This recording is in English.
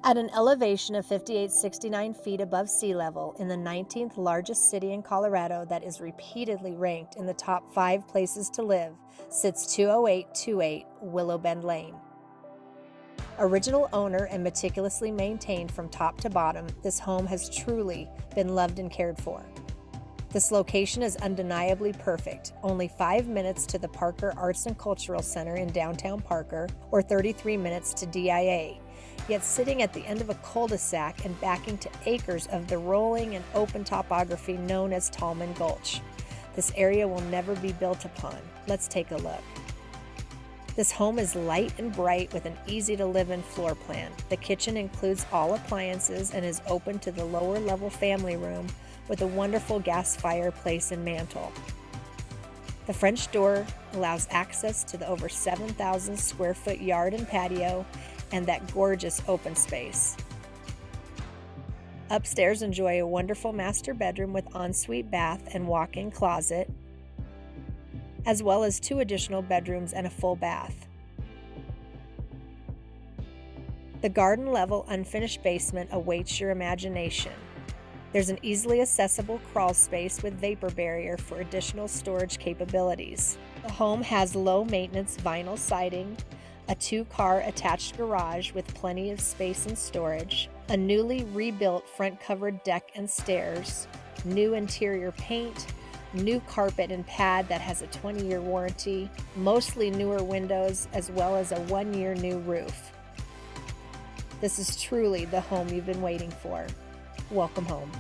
At an elevation of 5,869 feet above sea level in the 19th largest city in Colorado that is repeatedly ranked in the top 5 places to live, sits 20828 Willowbend Lane. Original owner and meticulously maintained from top to bottom, this home has truly been loved and cared for. This location is undeniably perfect, only 5 minutes to the Parker Arts and Cultural Center in downtown Parker, or 33 minutes to DIA, yet sitting at the end of a cul-de-sac and backing to acres of the rolling and open topography known as Tallman Gulch. This area will never be built upon. Let's take a look. This home is light and bright with an easy-to-live-in floor plan. The kitchen includes all appliances and is open to the lower-level family room with a wonderful gas fireplace and mantel. The French door allows access to the over 7,000 square foot yard and patio and that gorgeous open space. Upstairs, enjoy a wonderful master bedroom with ensuite bath and walk-in closet, as well as 2 additional bedrooms and a full bath. The garden-level unfinished basement awaits your imagination. There's an easily accessible crawl space with vapor barrier for additional storage capabilities. The home has low-maintenance vinyl siding, a 2-car attached garage with plenty of space and storage, a newly rebuilt front covered deck and stairs, new interior paint, new carpet and pad that has a 20-year warranty, mostly newer windows, as well as a 1-year new roof. This is truly the home you've been waiting for. Welcome home.